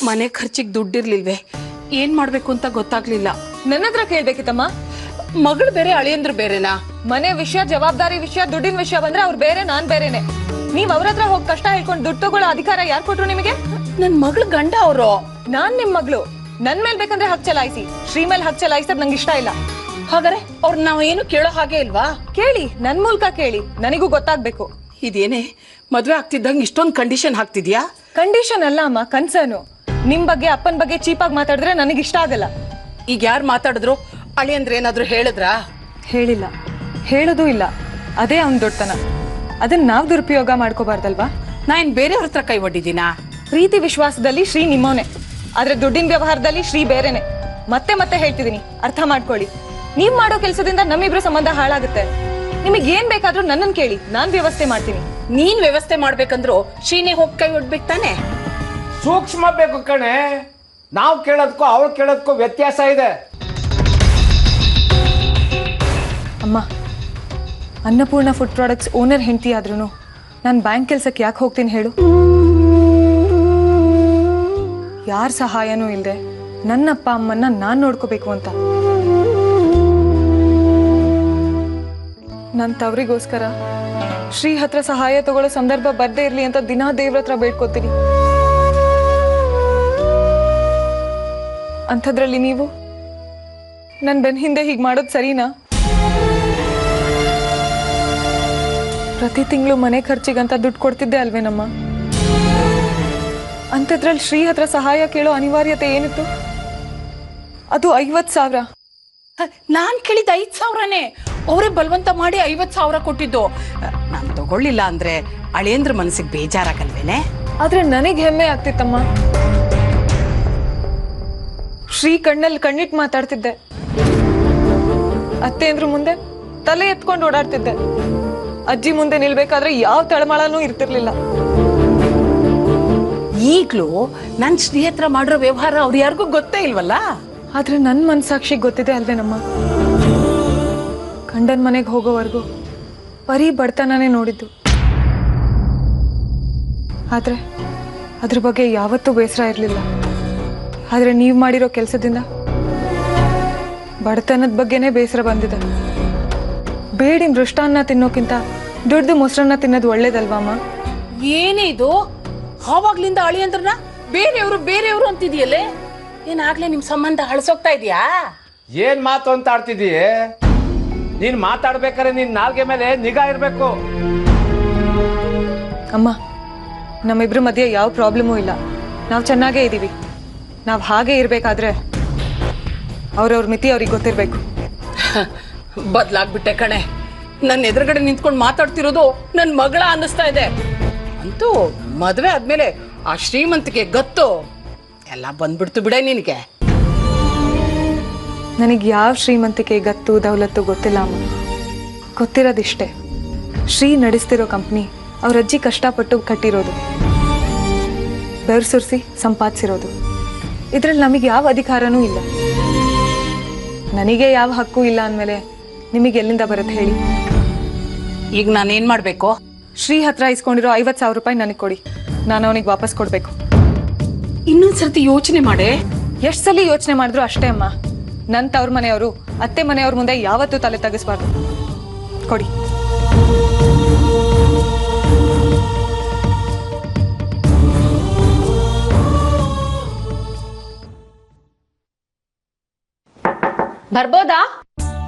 ಮನೆ ಖರ್ಚಿಗೆ ದುಡ್ಡಿರ್ಲಿಲ್ವೇ, ಏನ್ ಮಾಡ್ಬೇಕು ಅಂತ ಗೊತ್ತಾಗ್ಲಿಲ್ಲ. ನನ್ನ ಹತ್ರ ಕೇಳ್ಬೇಕಿತ್ತಮ್ಮ. ಮಗಳು ಬೇರೆ ಅಳಿಯಂದ್ರು ಬೇರೆನಾ? ಮನೆ ವಿಷಯ, ಜವಾಬ್ದಾರಿ ವಿಷಯ, ದುಡ್ಡಿನ ವಿಷಯ ಬಂದ್ರೆ ಅವ್ರು ಬೇರೆ, ನಾನ್ ಬೇರೆನೆ. ನೀವ್ ಅವ್ರ ಹತ್ರ ಹೋಗಿ ಕಷ್ಟ ಹೇಳ್ಕೊಂಡು ದುಡ್ಡು ತಗೊಳ್ಳೋ ಅಧಿಕಾರ ಯಾರು ಕೊಟ್ರು ನಿಮಗೆ? ನನ್ ಮಗಳು ಗಂಡ ಅವರು. ನಾನ್ ನಿಮ್ ಮಗಳು, ನನ್ ಮೇಲ್ ಬೇಕಂದ್ರೆ ಹಕ್ ಚಲಾಯಿಸಿ, ಶ್ರೀ ಮೇಲ್ ಹಕ್ ಚಲಾಯಿಸೋದ್ ನಂಗೆ ಇಷ್ಟ ಇಲ್ಲ. ಹಾಗಾದ್ರೆ ಅವ್ರ ನಾವ್ ಏನು ಕೇಳೋ ಹಾಗೆ ಇಲ್ವಾ? ಕೇಳಿ, ನನ್ ಮೂಲಕ ಕೇಳಿ, ನನಗೂ ಗೊತ್ತಾಗ್ಬೇಕು. ಇದೇನೆ ಮದ್ವೆ ಆಗ್ತಿದ್ದಂಗೆ ಇಷ್ಟೊಂದು ಕಂಡೀಷನ್ ಹಾಕ್ತಿದ್ಯಾ? ಕಂಡೀಷನ್ ಅಲ್ಲ ಅಮ್ಮ, ಕನ್ಸರ್ನು. ನಿಮ್ ಬಗ್ಗೆ ಅಪ್ಪನ್ ಬಗ್ಗೆ ಚೀಪಾಗಿ ಮಾತಾಡಿದ್ರೆ ನನಗೆ ಇಷ್ಟ ಆಗಲ್ಲ. ಈಗ ಯಾರು ಮಾತಾಡಿದ್ರು? ಅಳಿಯಂದ್ರೆ ಏನಾದ್ರು ಹೇಳಿದ್ರಾ? ಹೇಳಿಲ್ಲ, ಹೇಳೋದು ಇಲ್ಲ. ಅದೇ ಅವ್ನ್ ದೊಡ್ಡತನ. ಅದನ್ನ ನಾವ್ ದುರುಪಯೋಗ ಮಾಡ್ಕೋಬಾರ್ದಲ್ವಾ? ನಾನ್ ಬೇರೆಯವ್ರ ಹತ್ರ ಕೈ ಒಡ್ಡಿದ್ದೀನಾ? ಪ್ರೀತಿ ವಿಶ್ವಾಸದಲ್ಲಿ ಶ್ರೀ ನಿಮ್ಮೋನೆ, ಆದ್ರೆ ದುಡ್ಡಿನ ವ್ಯವಹಾರದಲ್ಲಿ ಶ್ರೀ ಬೇರೆನೆ. ಮತ್ತೆ ಮತ್ತೆ ಹೇಳ್ತಿದೀನಿ, ಅರ್ಥ ಮಾಡ್ಕೊಳ್ಳಿ. ನೀವ್ ಮಾಡೋ ಕೆಲ್ಸದಿಂದ ನಮ್ಮಿಬ್ರು ಸಂಬಂಧ ಹಾಳಾಗುತ್ತೆ. ನಿಮಗೆ ಏನ್ ಬೇಕಾದ್ರೂ ನನ್ನನ್ ಕೇಳಿ, ನಾನ್ ವ್ಯವಸ್ಥೆ ಮಾಡ್ತೀನಿ. ನೀನ್ ವ್ಯವಸ್ಥೆ ಮಾಡ್ಬೇಕಂದ್ರು ಶ್ರೀನೇ ಹೋಗಿ ಕೈ ಒಡ್ಬೇಕು ತಾನೆ? ಸೂಕ್ಷ್ಮ ಬೇಕು ಕಣೆ. ನಾವು ಕೇಳೋದಕ್ಕೂ ಅವ್ರು ಕೇಳೋದಕ್ಕೂ ವ್ಯತ್ಯಾಸ ಇದೆ. ಅಮ್ಮ, ಅನ್ನಪೂರ್ಣ ಫುಡ್ ಪ್ರಾಡಕ್ಟ್ಸ್ ಓನರ್ ಹೆಂಡತಿ ಆದ್ರೂ ನಾನು ಬ್ಯಾಂಕ್ ಕೆಲ್ಸಕ್ಕೆ ಯಾಕೆ ಹೋಗ್ತೀನಿ ಹೇಳು? ಯಾರ ಸಹಾಯನೂ ಇಲ್ಲದೆ ನನ್ನಪ್ಪ ಅಮ್ಮನ್ನ ನಾನ್ ನೋಡ್ಕೋಬೇಕು ಅಂತ. ನನ್ನ ತವರಿಗೋಸ್ಕರ ಶ್ರೀ ಹತ್ರ ಸಹಾಯ ತಗೊಳ್ಳೋ ಸಂದರ್ಭ ಬರ್ದೇ ಇರ್ಲಿ ಅಂತ ದಿನಾ ದೇವ್ರ ಹತ್ರ ಬೇಡ್ಕೋತೀನಿ. ಅಂಥದ್ರಲ್ಲಿ ನೀವು ನನ್ ಬೆನ್ ಹಿಂದೆ ಹೀಗೆ ಮಾಡೋದು ಸರಿನಾ? ಪ್ರತಿ ತಿಂಗಳು ಮನೆ ಖರ್ಚಿಗಂತ ದುಡ್ಡು ಕೊಡ್ತಿದ್ದೆ ಅಲ್ವೇನಮ್ಮ? ಅಂಥದ್ರಲ್ಲಿ ಶ್ರೀ ಹತ್ರ ಸಹಾಯ ಕೇಳೋ ಅನಿವಾರ್ಯತೆ ಏನಿತ್ತು? ಅದು 50,000. ನಾನ್ ಕೇಳಿದ 5,000ನೇ. ಅವರೇ ಬಲವಂತ ಮಾಡಿ 50,000 ಕೊಟ್ಟಿದ್ದು. ನಾನ್ ತಗೊಳ್ಳಿಲ್ಲ ಅಂದ್ರೆ ಅಳಿಯಂದ್ರ ಮನಸ್ಸಿಗೆ ಬೇಜಾರಾಗಲ್ವೇನೆ? ಆದ್ರೆ ನನಗೆ ಹೆಮ್ಮೆ ಆಗ್ತಿತ್ತಮ್ಮ. ಶ್ರೀ ಕಣ್ಣಲ್ಲಿ ಕಣ್ಣಿಟ್ಟು ಮಾತಾಡ್ತಿದ್ದೆ. ಅತ್ತೆ ಅಂದ್ರ ಮುಂದೆ ತಲೆ ಎತ್ಕೊಂಡು ಓಡಾಡ್ತಿದ್ದೆ. ಅಜ್ಜಿ ಮುಂದೆ ನಿಲ್ಬೇಕಾದ್ರೆ ಯಾವ ತಳಮಳನೂ ಇರ್ತಿರ್ಲಿಲ್ಲ. ಈಗ್ಲೂ ನನ್ ಶ್ರೀ ಹತ್ರ ಮಾಡಿರೋ ವ್ಯವಹಾರ ಅವ್ರು ಯಾರಿಗೂ ಗೊತ್ತೇ ಇಲ್ವಲ್ಲ? ಆದ್ರೆ ನನ್ ಮನ್ಸಾಕ್ಷಿಗೆ ಗೊತ್ತಿದೆ ಅಲ್ವೇನಮ್ಮ. ಗಂಡನ್ ಮನೆಗೆ ಹೋಗೋವರೆಗೂ ಬರೀ ಬಡತನನೇ ನೋಡಿದ್ದು. ಆದ್ರೆ ಅದ್ರ ಬಗ್ಗೆ ಯಾವತ್ತೂ ಬೇಸರ ಇರ್ಲಿಲ್ಲ. ಆದ್ರೆ ನೀವ್ ಮಾಡಿರೋ ಕೆಲ್ಸದಿಂದ ಬಡತನದ ಬಗ್ಗೆನೇ ಬೇಸರ ಬಂದಿದೆ. ಬೇಡಿನ ಮೃಷ್ಟಾನ್ನ ತಿನ್ನೋಕ್ಕಿಂತ ದುಡ್ದು ಮೊಸರನ್ನ ತಿನ್ನೋದು ಒಳ್ಳೇದಲ್ವಾ ಅಮ್ಮ? ಏನೇ ಇದು? ಆವಾಗ್ಲಿಂದ ಅಳಿಯಂದ್ರನ್ನ ಬೇರೆಯವರು ಅಂತಿದ್ಯಲ್ಲೇ. ಏನಾಗ್ಲೇ ನಿಮ್ ಸಂಬಂಧ ಹಳಸೋಗ್ತಾ ಇದೆಯಾ? ಏನ್ ಮಾತು ಅಂತ ಆಡ್ತಿದೀಯ? ನೀನ್ ಮಾತಾಡ್ಬೇಕಾದ್ರೆ ನಿನ್ ನಾಲ್ಗೆ ಮೇಲೆ ನಿಗಾ ಇರ್ಬೇಕು. ಅಮ್ಮ, ನಮ್ಮಿಬ್ರ ಮಧ್ಯೆ ಯಾವ ಪ್ರಾಬ್ಲಮೂ ಇಲ್ಲ. ನಾವು ಚೆನ್ನಾಗೇ ಇದೀವಿ. ನಾವ್ ಹಾಗೆ ಇರ್ಬೇಕಾದ್ರೆ ಅವ್ರವ್ರ ಮಿತಿ ಅವ್ರಿಗೆ ಗೊತ್ತಿರ್ಬೇಕು. ಬದ್ಲಾಗ್ಬಿಟ್ಟೆ ಕಣೆ. ನನ್ನ ಎದುರುಗಡೆ ನಿಂತ್ಕೊಂಡು ಮಾತಾಡ್ತಿರೋದು ನನ್ ಮಗಳ ಅನ್ನಿಸ್ತಾ ಇದೆ. ಅಂತೂ ಮದ್ವೆ ಆದ್ಮೇಲೆ ಆ ಶ್ರೀಮಂತಿಗೆ ಗತ್ತು ಎಲ್ಲ ಬಂದ್ಬಿಡ್ತು ಬಿಡೆ ನಿನಗೆ. ನನಗೆ ಯಾವ ಶ್ರೀಮಂತಿಕೆ, ಗತ್ತು, ದೌಲತ್ತು ಗೊತ್ತಿಲ್ಲ ಅಮ್ಮ. ಗೊತ್ತಿರೋದಿಷ್ಟೇ, ಶ್ರೀ ನಡೆಸ್ತಿರೋ ಕಂಪ್ನಿ ಅವ್ರ ಅಜ್ಜಿ ಕಷ್ಟಪಟ್ಟು ಕಟ್ಟಿರೋದು, ಬೆವರು ಸುರಿಸಿ ಸಂಪಾದಿಸಿರೋದು. ಇದ್ರಲ್ಲಿ ನಮಗೆ ಯಾವ ಅಧಿಕಾರನೂ ಇಲ್ಲ. ನನಗೆ ಯಾವ ಹಕ್ಕು ಇಲ್ಲ ಅಂದಮೇಲೆ ನಿಮಗೆ ಎಲ್ಲಿಂದ ಬರುತ್ತೆ ಹೇಳಿ? ಈಗ ನಾನೇನ್ ಮಾಡ್ಬೇಕು? ಶ್ರೀ ಹತ್ರ ಇಸ್ಕೊಂಡಿರೋ 50,000 ರೂಪಾಯಿ ನನಗೆ ಕೊಡಿ. ನಾನು ಅವನಿಗೆ ವಾಪಸ್ ಕೊಡ್ಬೇಕು. ಇನ್ನೊಂದ್ಸರ್ತಿ ಯೋಚನೆ ಮಾಡೆ. ಎಷ್ಟು ಸಲ ಯೋಚನೆ ಮಾಡಿದ್ರು ಅಷ್ಟೇ ಅಮ್ಮ. ನನ್ನ ತವ್ರ ಮನೆಯವರು ಅತ್ತೆ ಮನೆಯವ್ರ ಮುಂದೆ ಯಾವತ್ತೂ ತಲೆ ತಗ್ಗಿಸ್ಬಾರ್ದು. ಕೊಡಿ. ಬರ್ಬೋದಾ?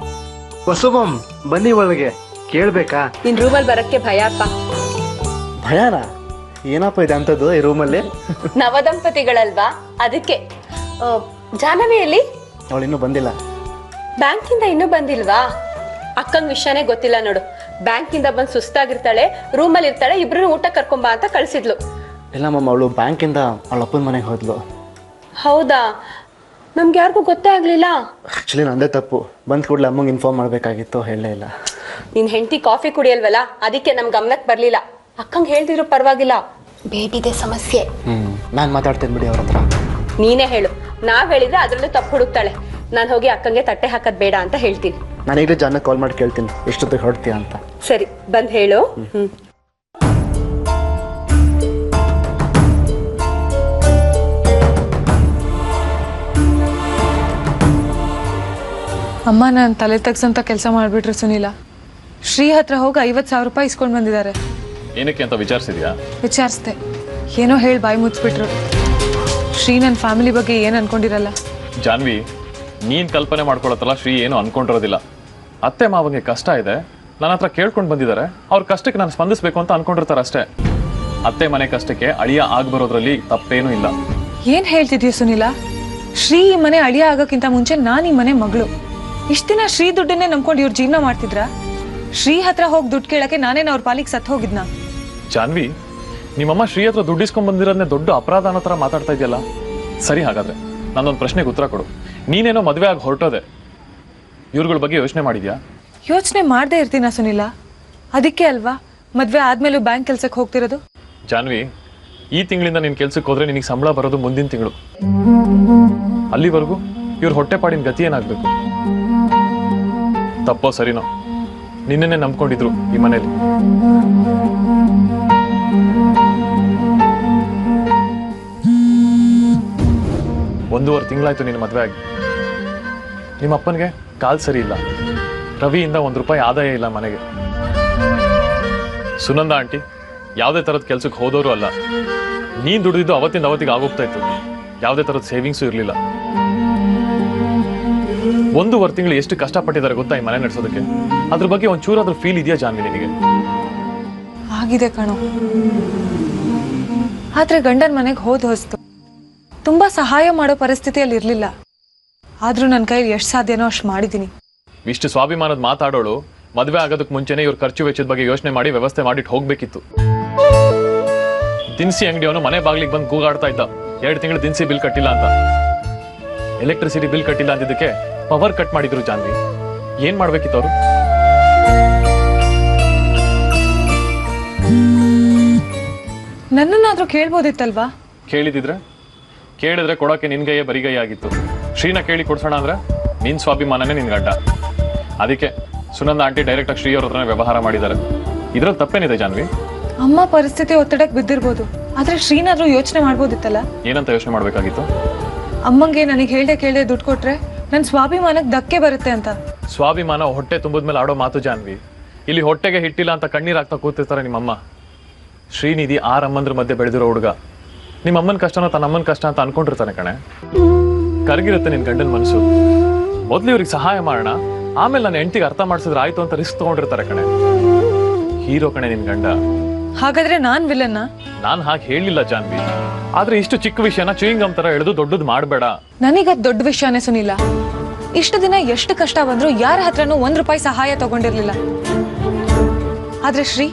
ವಸುಮಂ, ಬನ್ನಿ ಒಳಗೆ. ಕೇಳ್ಬೇಕಾ? ನಿನ್ ರೂಮಲ್ಲಿ ಬರಕ್ಕೆ ಭಯ ಅಪ್ಪ. ಭಯಾನ? ಏನಪ್ಪ ಇದೆ ಅಂತದ್ದು ಈ ರೂಮಲ್ಲಿ? ನವದಂಪತಿಗಳಲ್ವಾ, ಅದಕ್ಕೆ. ಜಾಹ್ನವಿಯಲ್ಲಿ? ಅವಳಿನ್ನೂ ಬಂದಿಲ್ಲ. ಬ್ಯಾಂಕಿಂದ ಇನ್ನೂ ಬಂದಿಲ್ವಾ? ಅಕ್ಕಂಗ್ ವಿಷಯನೇ ಗೊತ್ತಿಲ್ಲ ನೋಡು. ಬ್ಯಾಂಕಿಂದ ಬಂದು ಸುಸ್ತಾಗಿರ್ತಾಳೆ, ರೂಮಲ್ಲಿ ಇರ್ತಾಳೆ, ಇಬ್ರು ಊಟ ಕರ್ಕೊಂಬಾ ಅಂತ ಕಳ್ಸಿದ್ಲು. ಇಲ್ಲ ಮಮ್ಮ, ಅವಳು ಬ್ಯಾಂಕಿಂದ ಅವಳ ಅಪ್ಪನ ಮನೆಗೆ ಹೋದ್ಲು. ಹೌದಾ? ನಮ್ಗೆ ಯಾರಿಗೂ ಗೊತ್ತೇ ಆಗ್ಲಿಲ್ಲ. ಆಕ್ಚುಲಿ ನಂದೇ ತಪ್ಪು. ಬಂದ್ ಕೂಡಲೇ ಅಮ್ಮಂಗೆ ಇನ್ಫಾರ್ಮ್ ಮಾಡ್ಬೇಕಾಗಿತ್ತು, ಹೇಳಲೇ ಇಲ್ಲ. ನಿನ್ ಹೆಂಡತಿ ಕಾಫಿ ಕುಡಿಯಲ್ವಲ್ಲ, ಅದಕ್ಕೆ ನಮ್ ಗಮನಕ್ಕೆ ಬರ್ಲಿಲ್ಲ. ಅಕ್ಕಂಗ್ ಹೇಳ್ತಿದ್ರು ಪರವಾಗಿಲ್ಲ, ಬೇಬಿದೆ ಸಮಸ್ಯೆ. ನಾನು ಮಾತಾಡ್ತೇನೆ ಬಿಡಿ ಅವ್ರ ಹತ್ರ. ನೀನೇ ಹೇಳು. ನಾವ್ ಹೇಳಿದ್ರೆ ಅದ್ರಲ್ಲೂ ತಪ್ಪು ಹುಡುಕ್ತಾಳೆ. ನಾನು ಹೋಗಿ ಅಕ್ಕಂಗೆ ತಟ್ಟೆ ಹಾಕದ್ ಬೇಡ ಅಂತ ಹೇಳ್ತೀನಿ. ನಾನೀಗಲೇ ಜಾನ ಕಾಲ್ ಮಾಡಿ ಕೇಳ್ತೀನಿ ಎಷ್ಟೊತ್ತಿಗೆ ಹೊರಡ್ತೀಯ ಅಂತ. ಸರಿ, ಬಂದ್ ಹೇಳು. ಅಮ್ಮ ನಾನು ತಲೆ ತಗ್ಸಂತ ಕೆಲಸ ಮಾಡಿಬಿಟ್ರೆ ಸುನೀಲ. ಶ್ರೀ ಹತ್ರ ಹೋಗಿ 50,000 ರೂಪಾಯಿ ಇಸ್ಕೊಂಡು ಬಂದಿದ್ದಾರೆ. ಏನಕ್ಕೆ ಅಂತ ವಿಚಾರಿಸಿದ್ಯಾ? ವಿಚಾರಿಸ್ದೆ, ಏನೋ ಹೇಳಿ ಬಾಯಿ ಮುಚ್ಚಿಬಿಟ್ರು. ಶ್ರೀ ನನ್ನ ಫ್ಯಾಮಿಲಿ ಬಗ್ಗೆ ಏನು ಅನ್ಕೊಂಡಿರಲ್ಲ. ಜಾನ್ವಿ, ನೀನ್ ಕಲ್ಪನೆ ಮಾಡ್ಕೊಳತ್ತಲ್ಲ ಶ್ರೀ ಏನು ಅನ್ಕೊಂಡಿರೋದಿಲ್ಲ. ಅತ್ತೆ ಮಾವಂಗೆ ಕಷ್ಟ ಇದೆ, ನನ್ನ ಹತ್ರ ಕೇಳ್ಕೊಂಡು ಬಂದಿದ್ದಾರೆ. ಅವ್ರ ಕಷ್ಟಕ್ಕೆ ನಾನು ಸ್ಪಂದಿಸ್ಬೇಕು ಅಂತ ಅನ್ಕೊಂಡಿರ್ತಾರೆ ಅಷ್ಟೇ. ಅತ್ತೆ ಮನೆ ಕಷ್ಟಕ್ಕೆ ಅಳಿಯ ಆಗ್ಬರೋದ್ರಲ್ಲಿ ತಪ್ಪೇನೂ ಇಲ್ಲ. ಏನ್ ಹೇಳ್ತಿದ್ಯಾ ಸುನೀಲ? ಶ್ರೀ ಈ ಮನೆ ಅಳಿಯ ಆಗೋಕ್ಕಿಂತ ಮುಂಚೆ ನಾನು ಈ ಮನೆ ಮಗಳು. ಇಷ್ಟ ದಿನ ಶ್ರೀ ದುಡ್ಡನ್ನೇ ನಂಬ್ಕೊಂಡು ಇವ್ರ ಜೀವನ ಮಾಡ್ತಿದ್ರ? ಶ್ರೀ ಹತ್ರ ಹೋಗಿ ದುಡ್ಡು ಕೇಳಕ್ಕೆ ನಾನೇನು ಅವ್ರ ಪಾಲಿಗೆ ಸತ್ತು ಹೋಗಿದ್ನ? ಜಾನ್ವಿ, ನಿಮ್ಮಮ್ಮ ಶ್ರೀ ಹತ್ರ ದುಡ್ಡಿಸ್ಕೊಂಡ್ ಬಂದಿರೋದನ್ನೇ ದೊಡ್ಡ ಅಪರಾಧ ಅನ್ನೋ ಥರ ಮಾತಾಡ್ತಾ ಇದೆಯಲ್ಲ. ಸರಿ, ಹಾಗಾದ್ರೆ ನಾನೊಂದು ಪ್ರಶ್ನೆಗೆ ಉತ್ತರ ಕೊಡು. ನೀನೇನೋ ಮದುವೆ ಆಗಿ ಹೊರಟೋದೆ, ಇವ್ರುಗಳ ಬಗ್ಗೆ ಯೋಚನೆ ಮಾಡಿದ್ಯಾ? ಯೋಚನೆ ಮಾಡದೇ ಇರ್ತೀನ ಸುನೀಲ. ಅದಕ್ಕೆ ಅಲ್ವಾ ಮದ್ವೆ ಆದ್ಮೇಲೂ ಬ್ಯಾಂಕ್ ಕೆಲ್ಸಕ್ಕೆ ಹೋಗ್ತಿರೋದು. ಜಾನ್ವಿ, ಈ ತಿಂಗಳಿಂದ ನಿನ್ ಕೆಲ್ಸಕ್ಕೆ ಹೋದ್ರೆ ನಿನಗೆ ಸಂಬಳ ಬರೋದು ಮುಂದಿನ ತಿಂಗಳು. ಅಲ್ಲಿವರೆಗೂ ಇವ್ರ ಹೊಟ್ಟೆಪಾಡಿನ ಗತಿ ಏನಾಗ್ಬೇಕು? ತಪ್ಪೋ ಸರಿನೋ, ನಿನ್ನೆ ನಂಬ್ಕೊಂಡಿದ್ರು ಈ ಮನೇಲಿ. ಒಂದೂವರೆ ತಿಂಗಳಾಯ್ತು ನಿನ್ನ ಮದುವೆ ಆಗಿ. ನಿಮ್ಮ ಅಪ್ಪನಿಗೆ ಕಾಲ್ ಸರಿ ಇಲ್ಲ, ರವಿಯಿಂದ ₹1 ಆದಾಯ ಇಲ್ಲ ಮನೆಗೆ. ಸುನಂದ ಆಂಟಿ ಯಾವುದೇ ಥರದ ಕೆಲ್ಸಕ್ಕೆ ಹೋದವರು ಅಲ್ಲ. ನೀನ್ ದುಡಿದಿದ್ದು ಅವತ್ತಿಂದ ಅವತ್ತಿಗೆ ಆಗೋಗ್ತಾ ಇತ್ತು. ಯಾವುದೇ ಥರದ ಸೇವಿಂಗ್ಸು ಇರಲಿಲ್ಲ. 1 ತಿಂಗಳು ಎಷ್ಟು ಕಷ್ಟಪಟ್ಟಿದ್ದಾರೆ ಗೊತ್ತಾ ಈ ಮನೆ ನಡೆಸೋದಕ್ಕೆ? ಅದ್ರ ಬಗ್ಗೆ ಒಂಚೂರಾದ್ರೂ ಫೀಲ್ ಇದೆಯಾ ಜಾನ್ವಿ ನಿನಗೆ? ಆಗಿದೆ ಕಣೋ. ಆದ್ರೆ ಗಂಡನ ಮನೆಗೆ ಹೋದ್ ಹೊಸ್ತು ತುಂಬಾ ಸಹಾಯ ಮಾಡೋ ಪರಿಸ್ಥಿತಿಯಲ್ಲಿ ಇರ್ಲಿಲ್ಲ. ಆದ್ರೂ ನನ್ನ ಕೈಲಿ ಎಷ್ಟು ಸಾಧ್ಯನೋ ಅಷ್ಟು ಮಾಡಿದ್ದೀನಿ. ಇಷ್ಟು ಸ್ವಾಭಿಮಾನದ ಮಾತಾಡೋಳು ಮದುವೆ ಆಗೋದಕ್ಕೆ ಮುಂಚೆನೆ ಇವ್ರ ಖರ್ಚು ವೆಚ್ಚದ ಬಗ್ಗೆ ಯೋಚನೆ ಮಾಡಿ ವ್ಯವಸ್ಥೆ ಮಾಡಿಟ್ಟು ಹೋಗ್ಬೇಕಿತ್ತು. ದಿನಸಿ ಅಂಗಡಿಯವನು ಮನೆ ಬಾಗಿಲಿಗೆ ಬಂದು ಕೂಗಾಡ್ತಾ ಇದ್ದ, 2 ತಿಂಗಳು ದಿನಸಿ ಬಿಲ್ ಕಟ್ಟಿಲ್ಲ ಅಂತ. ಎಲೆಕ್ಟ್ರಿಸಿಟಿ ಬಿಲ್ ಕಟ್ಟಿಲ್ಲ ಅಂದಿದ್ದಕ್ಕೆ ಪವರ್ ಕಟ್ ಮಾಡಿದ್ರು ಜಾನ್ವಿ. ಏನ್ ಮಾಡ್ಬೇಕಿತ್ತು ಅವರು? ನನ್ನನ್ನಾದ್ರೂ ಕೇಳ್ಬೋದಿತ್ತಲ್ವಾ? ಕೇಳಿದ್ರೆ ಕೊಡೋಕೆ ನಿನ್ಗೈಯೇ ಬರಿಗೈ ಆಗಿತ್ತು. ಶ್ರೀನ ಕೇಳಿ ಕೊಡ್ಸೋಣ ಅಂದ್ರೆ ನಿನ್ ಸ್ವಾಭಿಮಾನನೇ ನಿನ್ ಗಂಡ. ಅದಕ್ಕೆ ಸುನಂದ ಆಂಟಿ ಡೈರೆಕ್ಟ್ ಆಗಿ ಶ್ರೀ ಅವ್ರ ಹತ್ರನೇ ವ್ಯವಹಾರ ಮಾಡಿದ್ದಾರೆ. ಇದ್ರಲ್ಲಿ ತಪ್ಪೇನಿದೆ ಜಾನ್ವಿ? ಅಮ್ಮ ಪರಿಸ್ಥಿತಿ ಒತ್ತಡಕ್ಕೆ ಬಿದ್ದಿರ್ಬೋದು, ಆದ್ರೆ ಶ್ರೀನಾದ್ರೂ ಯೋಚನೆ ಮಾಡ್ಬೋದಿತ್ತಲ್ಲ. ಏನಂತ ಯೋಚನೆ ಮಾಡ್ಬೇಕಾಗಿತ್ತು? ಅಮ್ಮಂಗೆ ನನಗೆ ಕೇಳ್ದೆ ದುಡ್ಡು ಕೊಟ್ರೆ ನನ್ನ ಸ್ವಾಭಿಮಾನಕ್ಕೆ ಧಕ್ಕೆ ಬರುತ್ತೆ ಅಂತ. ಸ್ವಾಭಿಮಾನ ಹೊಟ್ಟೆ ತುಂಬಿದ್ಮೇಲೆ ಆಡೋ ಮಾತು ಜಾನ್ವಿ. ಇಲ್ಲಿ ಹೊಟ್ಟೆಗೆ ಹಿಟ್ಟಿಲ್ಲ ಅಂತ ಕಣ್ಣೀರ್ ಹಾಕ್ತಾ ಕೂತಿರ್ತಾರೆ ನಿಮ್ಮಮ್ಮ. ಶ್ರೀನಿಧಿ 6 ಅಮ್ಮಂದ್ರ ಮಧ್ಯೆ ಬೆಳೆದಿರೋ ಹುಡುಗ. ನಿಮ್ಮ ಅಮ್ಮನ ಕಷ್ಟನೋ ತನ್ನ ಅಮ್ಮನ ಕಷ್ಟ ಅಂತ ಅನ್ಕೊಂಡಿರ್ತಾನೆ ಕಣೆ. ಕರಗಿರುತ್ತೆ ನಿನ್ ಗಂಡನ ಮನಸ್ಸು. ಮೊದ್ಲು ಇವ್ರಿಗೆ ಸಹಾಯ ಮಾಡೋಣ, ಆಮೇಲೆ ನನ್ನ ಹೆಂಡತಿಗೆ ಅರ್ಥ ಮಾಡಿಸಿದ್ರೆ ಆಯ್ತು ಅಂತ ರಿಸ್ಕ್ ತಗೊಂಡಿರ್ತಾರೆ ಕಣೆ. ಹೀರೋ ಕಣೆ ನಿನ್ ಗಂಡ. ಹಾಗಾದ್ರೆ ನಾನ್ ವಿಲನ್ನ? ನಾನ್ ಹಾಗೆ ಹೇಳಿಲ್ಲ ಜಾನ್ವಿ, ಆದ್ರೆ ಇಷ್ಟು ಚಿಕ್ಕ ವಿಷಯನ ಚೂಯಿಂಗಮ್ ತರ ಎಳೆದು ದೊಡ್ಡದು ಮಾಡಬೇಡ. ನನಗದ್ ದೊಡ್ಡ ವಿಷಯನೇ ಸುನಿಲ್ಲ. ಇಷ್ಟು ದಿನ ಎಷ್ಟು ಕಷ್ಟ ಬಂದ್ರು ಯಾರ ಹತ್ರನೂ ₹1 ಸಹಾಯ ತಗೊಂಡಿರ್ಲಿಲ್ಲ. ಆದ್ರೆ ಶ್ರೀ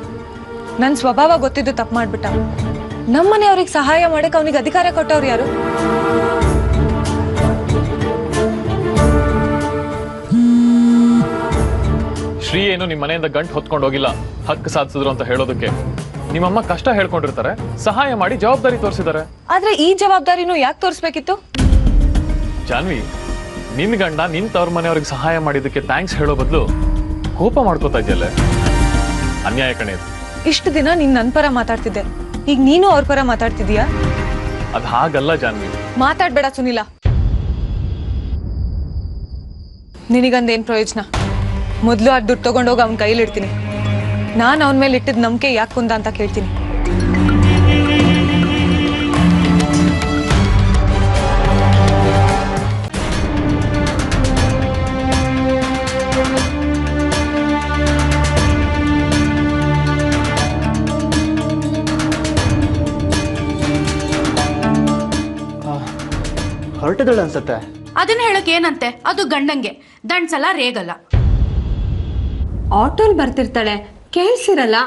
ನನ್ ಸ್ವಭಾವ ಗೊತ್ತಿದ್ದು ತಪ್ಪು ಮಾಡ್ಬಿಟ್ಟ. ನಮ್ಮನೆ ಅವ್ರಿಗೆ ಸಹಾಯ ಮಾಡಕ್ ಅವನಿಗೆ ಅಧಿಕಾರ ಕೊಟ್ಟವ್ರು ಯಾರು? ಶ್ರೀ ಏನು ನಿಮ್ ಮನೆಯಿಂದ ಗಂಟು ಹೊತ್ಕೊಂಡು ಹೋಗಿಲ್ಲ ಹಕ್ಕು ಸಾಧಿಸಿದ್ರು ಅಂತ ಹೇಳೋದಕ್ಕೆ. ನಿಮ್ಮಮ್ಮ ಕಷ್ಟ ಹೇಳ್ಕೊಂಡಿರ್ತಾರೆ, ಸಹಾಯ ಮಾಡಿ ಜವಾಬ್ದಾರಿ ತೋರಿಸಿದ್ದಾರೆ. ಆದ್ರೆ ಈ ಜವಾಬ್ದಾರಿನೂ ಯಾಕೆ ತೋರಿಸ್ಬೇಕಿತ್ತು? ಜಾನ್ವಿ, ನಿನ್ ಗಂಡ ನಿನ್ ತವ್ರ ಮನೆಯವ್ರಿಗೆ ಸಹಾಯ ಮಾಡಿದ್ದಕ್ಕೆ ಥ್ಯಾಂಕ್ಸ್ ಹೇಳೋ ಬದಲು ಕೋಪ ಮಾಡ್ಕೋತಾ ಇದೆಯಲ್ಲ, ಅನ್ಯಾಯ ಕಣೆ. ಇಷ್ಟು ದಿನ ನೀನ್ ನನ್ ಪರ ಮಾತಾಡ್ತಿದ್ದೆ, ಈಗ ನೀನು ಅವ್ರ ಪರ ಮಾತಾಡ್ತಿದೀಯಾ? ಅದ್ ಹಾಗಲ್ಲ ಜಾನ್ವಿ. ಮಾತಾಡ್ಬೇಡ ಸುನಿಲ. ನಿನಗಂದೇನ್ ಪ್ರಯೋಜನ? ಮೊದ್ಲು ಆ ದುಡ್ಡು ತಗೊಂಡೋಗಿ ಅವನ್ ಕೈಲಿಡ್ತೀನಿ. ನಾನು ಅವನ ಮೇಲೆ ಇಟ್ಟಿದ್ ನಂಬಿಕೆ ಯಾಕೆ ಕುಂದ ಅಂತ ಕೇಳ್ತೀನಿ. ಹೊರಟಿದಳು ಅನ್ಸತ್ತೆ. ಅದನ್ನ ಹೇಳಕ್ ಏನಂತೆ? ಅದು ಗಂಡಂಗೆ ದಂಡ್ಸಲ್ಲ ರೇಗಲ್ಲ. ಆಟೋಲ್ ಬರ್ತಿರ್ತಾಳೆ, ಕೇಳಿಸಿರಲ್ಲ.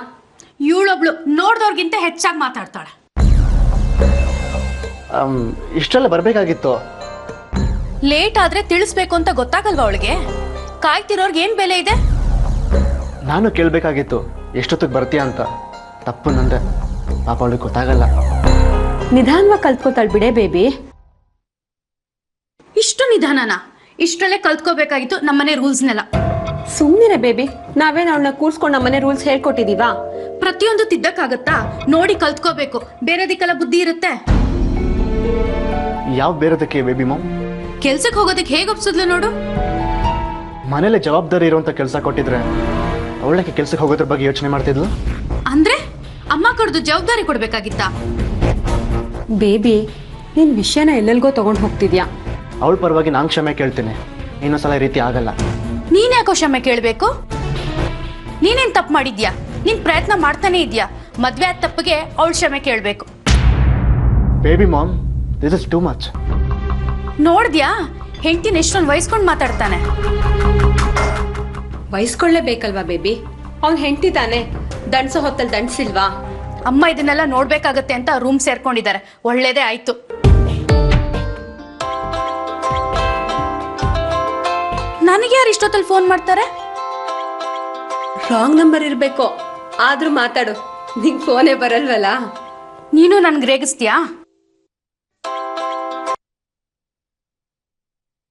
ಇವಳೊಬ್ಳು ನೋಡ್ದವ್ರಿಗಿಂತ ಹೆಚ್ಚಾಗಿ ಮಾತಾಡ್ತಾಳೆ. ಇಷ್ಟೆಲ್ಲ ಬರ್ಬೇಕಾಗಿತ್ತು. ಲೇಟ್ ಆದ್ರೆ ತಿಳಿಸ್ಬೇಕು ಅಂತ ಗೊತ್ತಾಗಲ್ವಾ ಅವಳಿಗೆ? ಕಾಯ್ತಿರೋರ್ಗೆ ಏನ್ ಬೆಲೆ ಇದೆ? ನಾನು ಕೇಳ್ಬೇಕಾಗಿತ್ತು ಎಷ್ಟೊತ್ತಿಗೆ ಬರ್ತೀಯ ಅಂತ. ತಪ್ಪು ನಂದೆ, ಪಾಪ ಅವಳಿಗೆ ಗೊತ್ತಾಗಲ್ಲ. ನಿಧಾನವಾಗಿ ಕಲ್ತ್ಕೋತಾಳ್ ಬಿಡೆ ಬೇಬಿ. ಇಷ್ಟು ನಿಧಾನನಾ? ಇಷ್ಟರಲ್ಲೇ ಕಲ್ತ್ಕೋಬೇಕಾಗಿತ್ತು ನಮ್ಮನೆ ರೂಲ್ಸ್ನೆಲ್ಲ. ಸುಮ್ನಿರೆ ಬೇಬಿ, ನಾವೇನ್ ಅವಳನ್ನ ಕೂರ್ಸ್ಕೊಂಡು ನಮ್ಮನೆ ರೂಲ್ಸ್ ಹೇಳ್ಕೊಟ್ಟಿದೀವಾ? ಪ್ರತಿಯೊಂದು ತಿದ್ದಕ್ಕಾಗತ್ತಾ? ನೋಡಿ ಕಲ್ತ್ಕೋಬೇಕು. ಬೇರೆದಕ್ಕೆಲ್ಲ ಬುದ್ಧಿ ಇರುತ್ತೆ. ಯಾವ ಬೇರೆದಕ್ಕೆ ಬೇಬಿ ಮಾಮ್? ಕೆಲ್ಸಕ್ಕೆ ಹೋಗೋದಕ್ಕೆ ಹೇಗೆ ಒಪ್ಸಿದ್ಲು ನೋಡು. ಮನೇಲಿ ಜವಾಬ್ದಾರಿ ಇರುವಂಥ ಕೆಲಸ ಕೊಟ್ಟಿದ್ರೆ ಅವಳಕ್ಕೆ ಕೆಲ್ಸಕ್ಕೆ ಹೋಗೋದ್ರ ಬಗ್ಗೆ ಯೋಚನೆ ಮಾಡ್ತಿದ್ಲು. ಅಂದ್ರೆ ಅಮ್ಮ ಕಡ್ದು ಜವಾಬ್ದಾರಿ ಕೊಡ್ಬೇಕಾಗಿತ್ತಾ? ಬೇಬಿ ನಿನ್ ವಿಷಯನ ಎಲ್ಲೆಲ್ಗೋ ತಗೊಂಡು ಹೋಗ್ತಿದ್ಯಾ. ಅವಳ ಪರವಾಗಿ ನಾನು ಕ್ಷಮೆ ಕೇಳ್ತೀನಿ. ಇನ್ನೊಂದ್ಸಲ ಈ ರೀತಿ ಆಗಲ್ಲ. ನೀನ್ ಯಾಕೋ ಕ್ಷಮೆ ಕೇಳ್ಬೇಕು? ನೀನೇನ್ ತಪ್ಪು ಮಾಡಿದ್ಯಾ? ನೀನ್ ಪ್ರಯತ್ನ ಮಾಡ್ತಾನೆ ಇದ್ಯಾ. ಮದ್ವೆ ಆದ ತಪ್ಪಿಗೆ ಅವಳು ಕ್ಷಮೆ ಕೇಳ್ಬೇಕು. Baby mom, this is too much. ನೋಡ್ದ್ಯಾ ಹೆಂಡತಿನ ಎಷ್ಟೊಂದು ವಹಿಸ್ಕೊಂಡು ಮಾತಾಡ್ತಾನೆ. ವಹಿಸ್ಕೊಳ್ಳೇಬೇಕಲ್ವಾ ಬೇಬಿ? ಅವ್ನ್ ಹೆಂಡತಿ ತಾನೆ, ದಂಡ್ಸೋ ಹೊತ್ತಲ್ಲಿ ದಂಡ್ಸಿಲ್ವಾ? ಅಮ್ಮ ಇದನ್ನೆಲ್ಲ ನೋಡ್ಬೇಕಾಗತ್ತೆ ಅಂತ ರೂಮ್ ಸೇರ್ಕೊಂಡಿದ್ದಾರೆ. ಒಳ್ಳೇದೇ ಆಯ್ತು. ನನಗೆ ಯಾರು ಇಷ್ಟೊತ್ತಲ್ಲಿ ಫೋನ್ ಮಾಡ್ತಾರೆ? ರಾಂಗ್ ನಂಬರ್ ಇರ್ಬೇಕು. ಆದ್ರೂ ಮಾತಾಡು, ನಿಂಗ್ ಫೋನೇ ಬರಲ್ವಲ್ಲ. ನೀನು ನನ್ಗೆ ರೇಗಿಸ್ತೀಯಾ?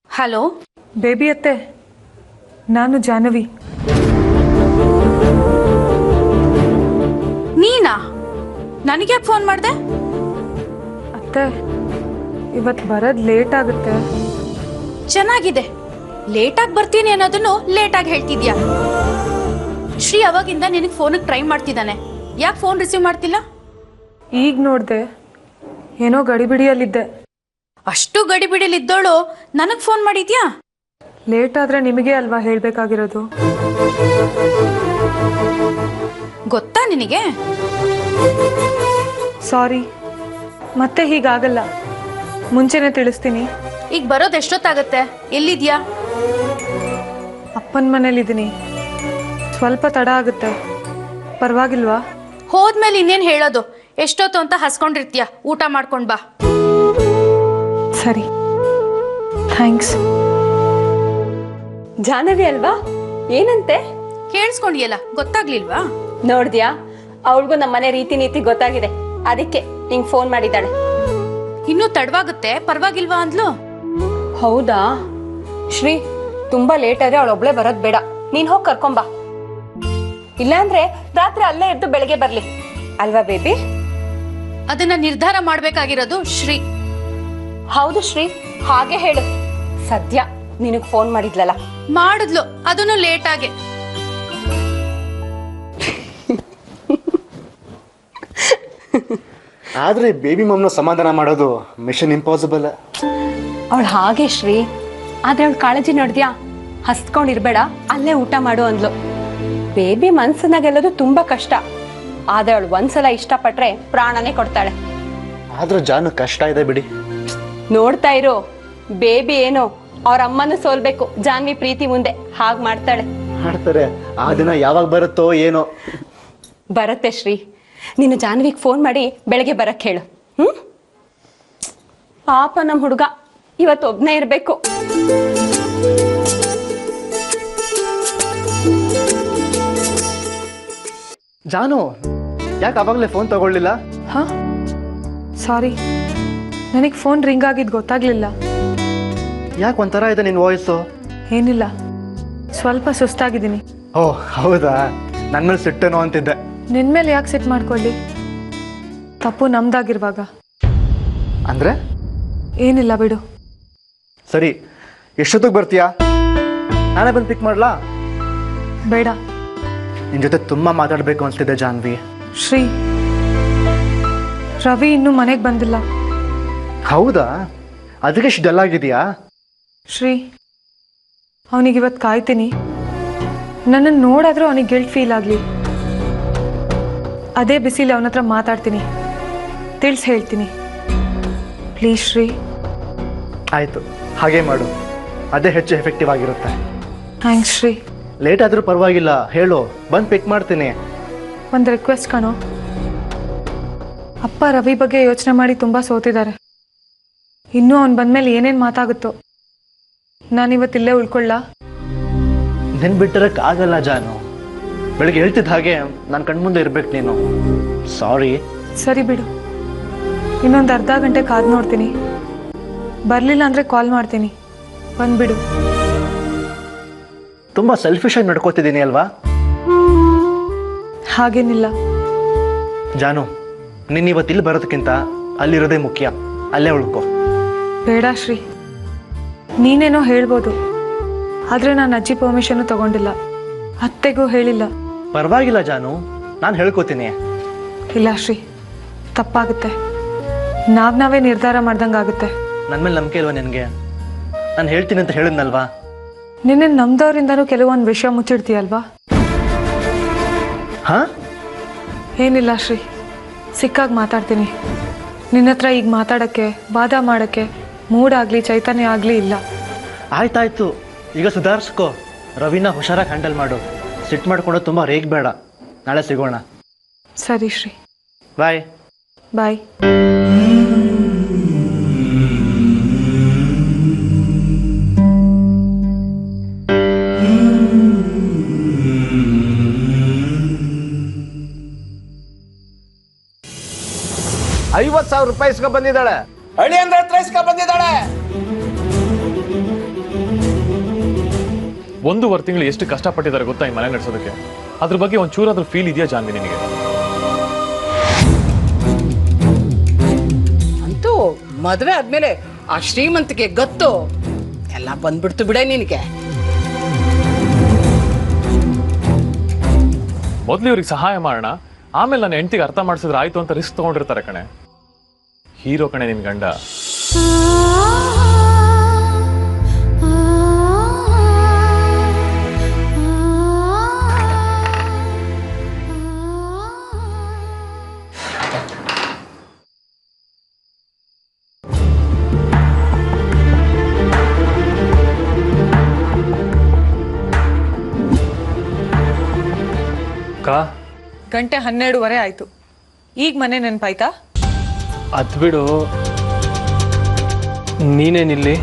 ಹಲೋ ಬೇಬಿ ಅತ್ತೆ, ನಾನು ಜಾಹ್ನವಿ. ನೀನಾ? ನನಗ್ಯಾಕೆ ಫೋನ್ ಮಾಡ್ದೆ? ಅತ್ತೆ, ಇವತ್ತು ಬರೋದು ಲೇಟ್ ಆಗುತ್ತೆ. ಚೆನ್ನಾಗಿದೆ, ಲೇಟಾಗಿ ಬರ್ತೀನಿ ಅನ್ನೋದನ್ನು ಲೇಟಾಗಿ ಹೇಳ್ತಿದ್ಯಾ. ಶ್ರೀ ಅವಾಗಿಂದ ನಿನಗೆ ಫೋನಿಗೆ ಟ್ರೈ ಮಾಡ್ತಿದ್ದಾನೆ. ಯಾಕೆ ಫೋನ್ ರಿಸೀವ್ ಮಾಡ್ತಿಲ್ಲ? ಈಗ ನೋಡಿದೆ, ಏನೋ ಗಡಿಬಿಡಿಯಲ್ಲಿದ್ದೆ. ಅಷ್ಟು ಗಡಿಬಿಡಿಲಿದ್ದೋಳು ನನಗೆ ಫೋನ್ ಮಾಡಿದ್ಯಾ? ಲೇಟ್ ಆದರೆ ನಿಮಗೆ ಅಲ್ವಾ ಹೇಳಬೇಕಾಗಿರೋದು. ಗೊತ್ತಾ ನಿನಗೆ? ಸಾರಿ, ಮತ್ತೆ ಹೀಗಾಗಲ್ಲ. ಮುಂಚೆನೆ ತಿಳಿಸ್ತೀನಿ. ಈಗ ಬರೋದು ಎಷ್ಟೊತ್ತಾಗತ್ತೆ? ಎಲ್ಲಿದ್ಯಾ? ಅಪ್ಪನ ಮನೇಲಿದ್ದೀನಿ. ಸ್ವಲ್ಪ ತಡ ಆಗುತ್ತೆ, ಪರವಾಗಿಲ್ವಾ? ಹೋದ್ಮೇಲೆ ಇನ್ನೇನು ಹೇಳೋದು? ಎಷ್ಟೊತ್ತು ಅಂತ ಹಸ್ಕೊಂಡಿರ್ತೀಯ. ಊಟ ಮಾಡ್ಕೊಂಡು ಬಾ. ಸರಿ, ಥ್ಯಾಂಕ್ಸ್. ಜಾಹ್ನವಿ ಅಲ್ವಾ? ಏನಂತೆ? ಕೇಳಿಸ್ಕೊಂಡಿಯಲ್ಲ, ಗೊತ್ತಾಗ್ಲಿಲ್ವಾ? ನೋಡ್ದ್ಯಾ, ಅವಳಿಗೂ ನಮ್ಮನೆ ರೀತಿ ನೀತಿ ಗೊತ್ತಾಗಿದೆ. ಅದಕ್ಕೆ ನಿಂಗ್ ಫೋನ್ ಮಾಡಿದ್ದಾಳೆ. ಇನ್ನೂ ತಡವಾಗುತ್ತೆ, ಪರವಾಗಿಲ್ವಾ ಅಂದ್ಲು. ಹೌದಾ? ಶ್ರೀ, ತುಂಬಾ ಲೇಟ್ ಆದ್ರೆ ಅವಳೊಬ್ಳೆ ಬರೋದ್ ಬೇಡ. ನೀನ್ ಹೋಗಿ ಕರ್ಕೊಂಬಾ. ಇಲ್ಲಾಂದ್ರೆ ರಾತ್ರಿ ಅಲ್ಲೇ ಇದ್ದು ಬೆಳಗ್ಗೆ ಬರ್ಲಿ, ಅಲ್ವಾ ಬೇಬಿ? ಅದನ್ನ ನಿರ್ಧಾರ ಮಾಡ್ಬೇಕಾಗಿರೋದು ಶ್ರೀ. ಹೌದು ಶ್ರೀ, ಹಾಗೆ ಹೇಳು. ಸದ್ಯ ನಿನಗ್ ಫೋನ್ ಮಾಡಿದ್ಲಲ್ಲ. ಮಾಡಿದ್ಲು, ಅದನ್ನು ಲೇಟ್ ಆಗಿ. ಆದ್ರೆ ಬೇಬಿ ಮಾಮ್ನ ಸಮಾಧಾನ ಮಾಡೋದು ಮಿಷನ್ ಇಂಪಾಸಿಬಲ್. ಅವಳು ಹಾಗೆ ಶ್ರೀ, ಆದ್ರೆ ಅವಳು ಕಾಳಜಿ ನೋಡ್ದ್ಯಾ? ಹಸ್ಕೊಂಡಿರ್ಬೇಡ, ಅಲ್ಲೇ ಊಟ ಮಾಡು ಅಂದ್ಲು. ಬೇಬಿ ಮನ್ಸನ್ನ ಗೆಲ್ಲೋದು ತುಂಬಾ ಕಷ್ಟ. ಆದ್ರೆ ಅವಳು ಒಂದ್ಸಲ ಇಷ್ಟಪಟ್ರೆ ಪ್ರಾಣನೇ ಕೊಡ್ತಾಳೆ. ಆದ್ರೆ ಜಾನು ಕಷ್ಟ ಇದೆ ಬಿಡಿ. ನೋಡ್ತಾ ಇರೋ, ಬೇಬಿ ಏನೋ ಅವ್ರ ಅಮ್ಮನ ಸೋಲ್ಬೇಕು ಜಾನ್ವಿ ಪ್ರೀತಿ ಮುಂದೆ. ಹಾಗ್ ಮಾಡ್ತಾಳೆ. ಮಾಡ್ತಾರೆ. ಆ ದಿನ ಯಾವಾಗ ಬರುತ್ತೋ ಏನೋ. ಬರತ್ತೆ ಶ್ರೀ. ನೀನು ಜಾನ್ವಿಗ್ ಫೋನ್ ಮಾಡಿ ಬೆಳಗ್ಗೆ ಬರಕ್ ಹೇಳು. ಪಾಪ ನಮ್ ಹುಡುಗ ಇವತ್ತು ಒಬ್ನೇ ಇರ್ಬೇಕು. ಜಾನು, ಯಾಕೆ ಅವಾಗಲೇ ಫೋನ್ ತಗೊಳ್ಳಿಲ್ಲ? ಹಾಂ, ಸಾರಿ, ನನಗೆ ಫೋನ್ ರಿಂಗ್ ಆಗಿದ್ದು ಗೊತ್ತಾಗ್ಲಿಲ್ಲ. ಯಾಕೆ ಒಂಥರ ಇದೆ ನಿನ್ನ ವಾಯ್ಸು? ಏನಿಲ್ಲ, ಸ್ವಲ್ಪ ಸುಸ್ತಾಗಿದ್ದೀನಿ. ಓ ಹೌದಾ, ನನ್ನ ಮೇಲೆ ಸಿಟ್ಟೇನೋ ಅಂತಿದ್ದೆ. ನಿನ್ನ ಮೇಲೆ ಯಾಕೆ ಸಿಟ್ಟು ಮಾಡ್ಕೊಳ್ಳಿ? ತಪ್ಪು ನಮ್ದಾಗಿರುವಾಗ. ಅಂದ್ರೆ? ಏನಿಲ್ಲ ಬಿಡು. ಸರಿ, ಎಷ್ಟೊತ್ತಿಗೆ ಬರ್ತೀಯಾ? ನಾನೇ ಬಂದು ಪಿಕ್ ಮಾಡ್ಲಾ? ಬೇಡ. ನಿನ್ನ ಜೊತೆ ತುಂಬ ಮಾತಾಡಬೇಕು ಅನಿಸ್ತಿದೆ ಜಾನ್ವಿ. ಶ್ರೀ, ರವಿ ಇನ್ನೂ ಮನೆಗೆ ಬಂದಿಲ್ಲ. ಹೌದಾ? ಅದಕ್ಕೆ ಇಷ್ಟು ಡಲ್ ಆಗಿದೆಯಾ? ಶ್ರೀ, ಅವನಿಗಿವತ್ತು ಕಾಯ್ತೀನಿ. ನನ್ನನ್ನು ನೋಡಾದ್ರೂ ಅವನಿಗೆ ಗಿಲ್ಟ್ ಫೀಲ್ ಆಗಲಿ. ಅದೇ ಬಿಸಿಲಿ ಅವನ ಹತ್ರ ಮಾತಾಡ್ತೀನಿ, ತಿಳಿಸಿ ಹೇಳ್ತೀನಿ. ಪ್ಲೀಸ್ ಶ್ರೀ. ಆಯಿತು, ಹಾಗೆ ಮಾಡು. ಅದೇ ಹೆಚ್ಚು ಎಫೆಕ್ಟಿವ್ ಆಗಿರುತ್ತೆ. ಥ್ಯಾಂಕ್ಸ್ ಶ್ರೀ. ಲೇಟ್ ಆದರೂ ಪರವಾಗಿಲ್ಲ, ಹೇಳು, ಬಂದು ಪಿಕ್ ಮಾಡ್ತೀನಿ. ಒಂದು ರಿಕ್ವೆಸ್ಟ್ ಕಣೋ. ಅಪ್ಪ ರವಿ ಬಗ್ಗೆ ಯೋಚನೆ ಮಾಡಿ ತುಂಬ ಸೋತಿದ್ದಾರೆ. ಇನ್ನೂ ಅವ್ನು ಬಂದಮೇಲೆ ಏನೇನು ಮಾತಾಗುತ್ತೋ. ನಾನಿವತ್ತಿಲ್ಲೇ ಉಳ್ಕೊಳ್ಳ? ನಿನ್ನ ಬಿಟ್ಟಿರೋಕ್ಕಾಗಲ್ಲ ಜಾನು. ಬೆಳಿಗ್ಗೆ ಹೇಳ್ತಿದ್ದ ಹಾಗೆ ನಾನು ಕಣ್ಮುಂದೆ ಇರ್ಬೇಕು ನೀನು. ಸಾರಿ. ಸರಿ ಬಿಡು, ಇನ್ನೊಂದು ಅರ್ಧ ಗಂಟೆ ಕಾದು ನೋಡ್ತೀನಿ. ಬರಲಿಲ್ಲ ಅಂದರೆ ಕಾಲ್ ಮಾಡ್ತೀನಿ, ಬಂದ್ಬಿಡು. ತುಂಬ ಸೆಲ್ಫಿಶ್ ಆಗಿ ನಡ್ಕೋತಿದ್ದೀನಿ ಅಲ್ವಾ? ಹಾಗೇನಿಲ್ಲ ಜಾನು, ನೀನು ಇವತ್ತಿಲ್ಲಿ ಬರೋದಕ್ಕಿಂತ ಅಲ್ಲಿರೋದೇ ಮುಖ್ಯ. ಅಲ್ಲೇ ಉಳ್ಕೊ. ಬೇಡ ಶ್ರೀ, ನೀನೇನೋ ಹೇಳ್ಬೋದು, ಆದರೆ ನಾನು ಅಜ್ಜಿ ಪರ್ಮಿಷನ್ನು ತಗೊಂಡಿಲ್ಲ, ಅತ್ತೆಗೂ ಹೇಳಿಲ್ಲ. ಪರವಾಗಿಲ್ಲ ಜಾನು, ನಾನು ಹೇಳ್ಕೊತೀನಿ. ಇಲ್ಲ ಶ್ರೀ, ತಪ್ಪಾಗುತ್ತೆ. ನಾವೇ ನಿರ್ಧಾರ ಮಾಡ್ದಂಗಾಗುತ್ತೆ. ನನ್ನ ಮೇಲೆ ನಂಬಿಕೆ ಇಲ್ವಾ ನಿನಗೆ? ನಾನು ಹೇಳ್ತೀನಿ ಅಂತ ಹೇಳಿದ್ನಲ್ವಾ? ನಿನ್ನೆ ನಮ್ದವರಿಂದನೂ ಕೆಲವೊಂದು ವಿಷಯ ಮುಚ್ಚಿಡ್ತೀಯಲ್ವಾ? ಹಾಂ, ಏನಿಲ್ಲ ಶ್ರೀ, ಸಿಕ್ಕಾಗ ಮಾತಾಡ್ತೀನಿ. ನಿನ್ನ ಹತ್ರ ಈಗ ಮಾತಾಡೋಕ್ಕೆ, ವಾದ ಮಾಡೋಕ್ಕೆ ಮೂಡಾಗಲಿ ಚೈತನ್ಯ ಆಗಲಿ ಇಲ್ಲ. ಆಯ್ತಾಯ್ತು, ಈಗ ಸುಧಾರಿಸ್ಕೋ. ರವಿನ ಹುಷಾರಾಗಿ ಹ್ಯಾಂಡಲ್ ಮಾಡು. ಸಿಟ್ ಮಾಡ್ಕೊಂಡು ತುಂಬ ರೇಗ್ ಬೇಡ. ನಾಳೆ ಸಿಗೋಣ. ಸರಿ ಶ್ರೀ, ಬಾಯ್. ಬಾಯ್. ₹50,000 ಇಸ್ಕೊ ಬಂದಿದ್ದಾಳೆ. ಅಳಿ ಅಂದ್ರೆ ಹತ್ರ ಇಸ್ಕೊ ಬಂದಿದ್ದಾಳೆ. 1.5 ತಿಂಗಳು ಎಷ್ಟು ಕಷ್ಟಪಟ್ಟಿದ್ದಾರೆ ಗೊತ್ತಾ ಈ ಮನೆ ನಡೆಸೋದಕ್ಕೆ? ಅದ್ರ ಬಗ್ಗೆ ಒಂಚೂರಾದ್ರೂ ಫೀಲ್ ಇದೆಯಾ ಜಾನ್ವಿ ನಿನಗೆ? ಅಂತೂ ಮದುವೆ ಆದ್ಮೇಲೆ ಆ ಶ್ರೀಮಂತಿಗೆ ಗತ್ತು ಎಲ್ಲ ಬಂದ್ಬಿಡ್ತು ಬಿಡೆ ನಿನಗೆ. ಮೊದ್ಲು ಇವ್ರಿಗೆ ಸಹಾಯ ಮಾಡೋಣ, ಆಮೇಲೆ ನನ್ನ ಹೆಂಡತಿಗೆ ಅರ್ಥ ಮಾಡಿಸಿದ್ರೆ ಆಯ್ತು ಅಂತ ರಿಸ್ಕ್ ತಗೊಂಡಿರ್ತಾರೆ ಕಣೆ. ಹೀರೋ ಕಣೆ ನಿನ್ ಗಂಡ. ಗಂಟೆ 12:30 ಆಯ್ತು. ಈಗ ಮನೆ ನೆನಪಾಯ್ತಾ? ಅದು ಬಿಡು, ನೀನೇನಿಲ್ಲಿ?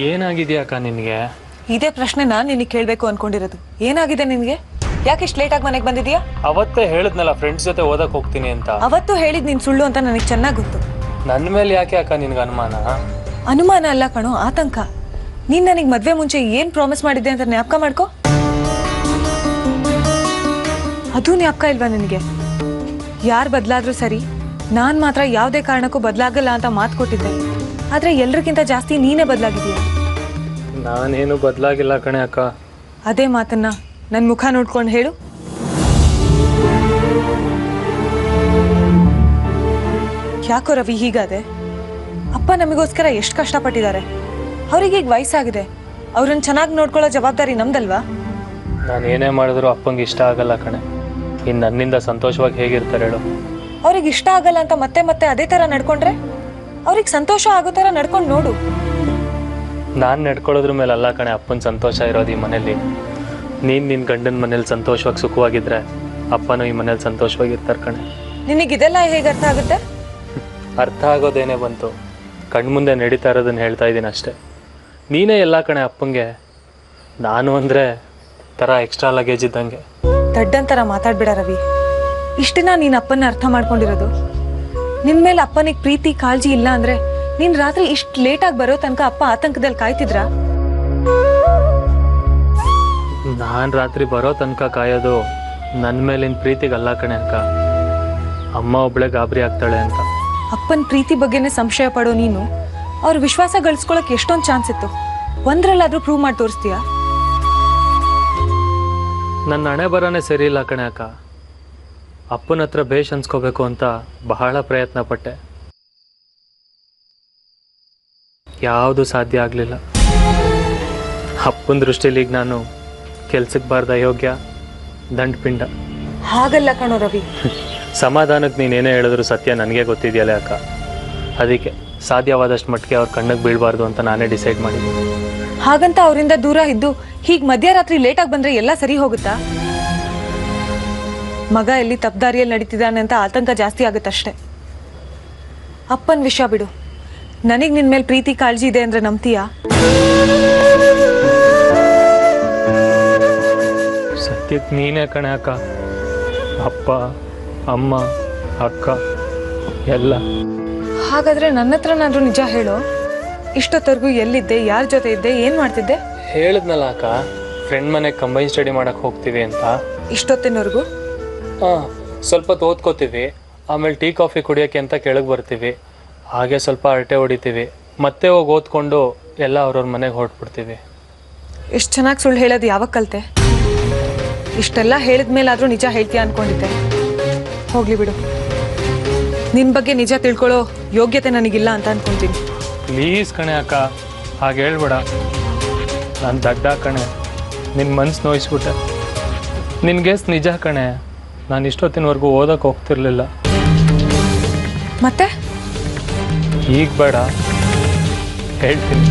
ಏನಾಗಿದೆಯಾ ಅಕ್ಕ ನಿನಗೆ? ಇದೇ ಪ್ರಶ್ನೆ ನಾನು ನಿನಗೆ ಕೇಳಬೇಕು ಅನ್ಕೊಂಡಿರೋದು. ಏನಾಗಿದೆ ನಿನಗೆ? ಯಾಕೆ ಇಷ್ಟು ಲೇಟಾಗಿ ಮನೆಗೆ ಬಂದಿದ್ಯಾ? ಅವತ್ತೇ ಹೇಳಿದ್ನಲ್ಲ ಫ್ರೆಂಡ್ಸ್ ಜೊತೆ ಓದಕ್ಕೆ ಹೋಗ್ತೀನಿ ಅಂತ. ಅವತ್ತು ಹೇಳಿದ್ ನೀನು ಸುಳ್ಳು ಅಂತ ನನಗೆ ಚೆನ್ನಾಗಿ ಗೊತ್ತು. ನನ್ನ ಮೇಲೆ ಯಾಕೆ ಅಕ್ಕ ನಿನ್ಗೆ ಅನುಮಾನ? ಅನುಮಾನ ಅಲ್ಲ ಕಣೋ, ಆತಂಕ. ನೀನು ನನಗೆ ಮದುವೆ ಮುಂಚೆ ಏನು ಪ್ರಾಮಿಸ್ ಮಾಡಿದ್ದೆ ಅಂತ ಜ್ಞಾಪಕ ಮಾಡ್ಕೊ. ಅದು ಜ್ಞಾಪಕ ಇಲ್ವಾ ನಿನಗೆ? ಯಾರು ಬದಲಾದ್ರೂ ಸರಿ, ನಾನು ಮಾತ್ರ ಯಾವುದೇ ಕಾರಣಕ್ಕೂ ಬದಲಾಗಲ್ಲ ಅಂತ ಮಾತು ಕೊಟ್ಟಿದ್ದೆ. ಆದರೆ ಎಲ್ರಿಗಿಂತ ಜಾಸ್ತಿ ನೀನೇ ಬದಲಾಗಿದೀಯ. ನಾನೇನು ಬದಲಾಗಿಲ್ಲ ಕಣೆ ಅಕ್ಕ. ಅದೇ ಮಾತನ್ನ ನನ್ನ ಮುಖ ನೋಡ್ಕೊಂಡು ಹೇಳು. ಯಾಕೋ ರವಿ ಹೀಗಾದೆ? ಅಪ್ಪ ನಮಗೋಸ್ಕರ ಎಷ್ಟು ಕಷ್ಟಪಟ್ಟಿದ್ದಾರೆ. ಅವ್ರಿಗೆ ಈಗ ವಯಸ್ಸಾಗಿದೆ, ಅವ್ರನ್ನ ಚೆನ್ನಾಗಿ ನೋಡ್ಕೊಳ್ಳೋ ಜವಾಬ್ದಾರಿ ನಮ್ದಲ್ವಾ? ನಾನು ಏನೇ ಮಾಡಿದ್ರು ಅಪ್ಪಂಗೆ ಇಷ್ಟ ಆಗಲ್ಲ ಕಣೆ. ಇನ್ನು ನನ್ನಿಂದ ಸಂತೋಷವಾಗಿ ಹೇಗಿರ್ತಾರೆ ಹೇಳು? ಅವ್ರಿಗೆ ಇಷ್ಟ ಆಗಲ್ಲ ಅಂತ ಮತ್ತೆ ಮತ್ತೆ ಅದೇ ಥರ ನಡ್ಕೊಂಡ್ರೆ ಅವ್ರಿಗೆ ಸಂತೋಷ ಆಗೋ ಥರ ನಡ್ಕೊಂಡು ನೋಡು. ನಾನು ನಡ್ಕೊಳ್ಳೋದ್ರ ಮೇಲೆ ಅಲ್ಲ ಕಣೆ ಅಪ್ಪನ ಸಂತೋಷ ಇರೋದು ಈ ಮನೇಲಿ. ನೀನು ನಿನ್ನ ಗಂಡನ ಮನೇಲಿ ಸಂತೋಷವಾಗಿ ಸುಖವಾಗಿದ್ರೆ ಅಪ್ಪನೂ ಈ ಮನೇಲಿ ಸಂತೋಷವಾಗಿರ್ತಾರೆ ಕಣೆ. ನಿನಗಿದೆಲ್ಲ ಹೇಗೆ ಅರ್ಥ ಆಗುತ್ತೆ? ಅರ್ಥ ಆಗೋದೇನೇ ಬಂತು, ಕಣ್ಮುಂದೆ ನಡೀತಾ ಇರೋದನ್ನ ಹೇಳ್ತಾ ಇದ್ದೀನಿ ಅಷ್ಟೆ. ನೀನೇ ಎಲ್ಲ ಕಣೆ ಅಪ್ಪಂಗೆ. ನಾನು ಅಂದರೆ ಥರ ಎಕ್ಸ್ಟ್ರಾ ಲಗೇಜ್ ಇದ್ದಂಗೆ. ದಡ್ಡಂತರ ಮಾತಾಡ್ಬೇಡ ರವಿ. ಇಷ್ಟು ದಿನ ನೀನು ಅಪ್ಪನ ಅರ್ಥ ಮಾಡ್ಕೊಂಡಿರೋದು. ನಿನ್ನ ಮೇಲೆ ಅಪ್ಪನಿಗೆ ಪ್ರೀತಿ ಕಾಳಜಿ ಇಲ್ಲ ಅಂದರೆ ನೀನು ರಾತ್ರಿ ಇಷ್ಟು ಲೇಟಾಗಿ ಬರೋ ತನಕ ಅಪ್ಪ ಆತಂಕದಲ್ಲಿ ಕಾಯ್ತಿದ್ರಾ? ನಾನು ರಾತ್ರಿ ಬರೋ ತನಕ ಕಾಯೋದು ನನ್ನ ಮೇಲಿನ ಪ್ರೀತಿಗಲ್ಲ ಕಣೆ ಅಕ್ಕ. ಅಮ್ಮ ಒಬ್ಳೆ ಗಾಬರಿ ಆಗ್ತಾಳೆ ಅಂತ. ಅಪ್ಪನ ಪ್ರೀತಿ ಬಗ್ಗೆನೇ ಸಂಶಯ ಪಡೋ ನೀನು ಅವ್ರ ವಿಶ್ವಾಸ ಗಳಿಸ್ಕೊಳಕ್ ಎಷ್ಟೊಂದು ಚಾನ್ಸ್ ಇತ್ತು. ಒಂದ್ರಲ್ಲಾದ್ರೂ ಪ್ರೂವ್ ಮಾಡಿ ತೋರಿಸ್ತೀಯಾ? ನನ್ನ ಹಣೆ ಬರೋನೇ ಸರಿ ಇಲ್ಲ ಕಣೆ ಅಕ್ಕ. ಅಪ್ಪನ ಹತ್ರ ಬೇಷ್ ಅನ್ಸ್ಕೋಬೇಕು ಅಂತ ಬಹಳ ಪ್ರಯತ್ನ ಪಟ್ಟೆ, ಯಾವುದು ಸಾಧ್ಯ ಆಗಲಿಲ್ಲ. ಅಪ್ಪನ ದೃಷ್ಟಿಲಿ ಈಗ ನಾನು ಕೆಲ್ಸಕ್ಕೆ ಬಾರ್ದ ಅಯೋಗ್ಯ, ದಂಡಪಿಂಡ. ಹಾಗಲ್ಲ ಕಣೋ ರವಿ. ಸಮಾಧಾನಕ್ಕೆ ನೀನೇನೇ ಹೇಳಿದ್ರು ಸತ್ಯ ನನಗೆ ಗೊತ್ತಿದೆಯಲ್ಲ ಅಕ್ಕ. ಅದಕ್ಕೆ ಸಾಧ್ಯವಾದಷ್ಟು ಮಟ್ಟಿಗೆ ಅವ್ರ ಕಣ್ಣಿಗೆ ಬೀಳಬಾರ್ದು ಅಂತ ನಾನೇ ಡಿಸೈಡ್ ಮಾಡಿದ್ದೀನಿ. ಹಾಗಂತ ಅವರಿಂದ ದೂರ ಇದ್ದು ಹೀಗೆ ಮಧ್ಯರಾತ್ರಿ ಲೇಟಾಗಿ ಬಂದ್ರೆ ಎಲ್ಲ ಸರಿ ಹೋಗುತ್ತಾ? ಮಗ ಎಲ್ಲಿ ತಪ್ಪದಾರಿಯಲ್ಲಿ ನಡೀತಿದ್ದಾನೆ ಅಂತ ಆತಂಕ ಜಾಸ್ತಿ ಆಗುತ್ತಷ್ಟೆ. ಅಪ್ಪನ ವಿಷಯ ಬಿಡು, ನನಗೆ ನಿನ್ ಮೇಲೆ ಪ್ರೀತಿ ಕಾಳಜಿ ಇದೆ ಅಂದ್ರೆ ನಂಬ್ತೀಯಾ? ಸತ್ಯಕ್ಕೆ ನೀನೇ ಕಣೆ ಅಕ್ಕ. ಅಪ್ಪ, ಅಮ್ಮ, ಅಕ್ಕ ಎಲ್ಲ. ಹಾಗಾದ್ರೆ ನನ್ನ ಹತ್ರನಾದ್ರೂ ನಿಜ ಹೇಳು. ಇಷ್ಟೊತ್ತರೆಗೂ ಎಲ್ಲಿದ್ದೆ, ಯಾರ ಜೊತೆ ಇದ್ದೆ, ಏನ್ ಮಾಡ್ತಿದ್ದೆ? ಹೇಳಿದ್ನಲ್ಲ ಅಕ್ಕ, ಫ್ರೆಂಡ್ ಮನೆಗೆ ಕಂಬೈನ್ ಸ್ಟಡಿ ಮಾಡಕ್ಕೆ ಹೋಗ್ತೀವಿ ಅಂತ. ಇಷ್ಟೊತ್ತಿನವರೆಗೂ ಹಾಂ, ಸ್ವಲ್ಪ ಹೊತ್ತು ಓದ್ಕೋತೀವಿ, ಆಮೇಲೆ ಟೀ ಕಾಫಿ ಕುಡಿಯೋಕ್ಕೆ ಅಂತ ಕೆಳಗೆ ಬರ್ತೀವಿ, ಹಾಗೆ ಸ್ವಲ್ಪ ಹರಟೆ ಹೊಡಿತೀವಿ, ಮತ್ತೆ ಹೋಗಿ ಓದ್ಕೊಂಡು ಎಲ್ಲ ಅವ್ರವ್ರ ಮನೆಗೆ ಹೊರಟ್ಬಿಡ್ತೀವಿ. ಇಷ್ಟು ಚೆನ್ನಾಗಿ ಸುಳ್ಳು ಹೇಳೋದು ಯಾವಾಗ ಕಲಿತೆ? ಇಷ್ಟೆಲ್ಲ ಹೇಳಿದ ಮೇಲಾದರೂ ನಿಜ ಹೇಳ್ತೀಯ ಅನ್ಕೊಂಡಿದ್ದೆ. ಹೋಗ್ಲಿ ಬಿಡು, ನಿನ್ನ ಬಗ್ಗೆ ನಿಜ ತಿಳ್ಕೊಳ್ಳೋ ಯೋಗ್ಯತೆ ನನಗಿಲ್ಲ ಅಂತ ಅನ್ಕೊಂತೀನಿ. ಪ್ಲೀಸ್ ಕಣೆ ಅಕ್ಕ, ಹಾಗೆ ಹೇಳ್ಬೇಡ. ನಾನು ದಡ್ಡ ಕಣೆ, ನಿನ್ನ ಮನ್ಸು ನೋಯಿಸ್ಬಿಟ್ಟೆ. ನಿನಗೆ ನಿಜ ಕಣೆ, ನಾನು ಇಷ್ಟೊತ್ತಿನವರೆಗೂ ಓದಕ್ಕೆ ಹೋಗ್ತಿರ್ಲಿಲ್ಲ. ಮತ್ತೆ ಈಗ ಬೇಡ, ಹೇಳ್ತೀನಿ.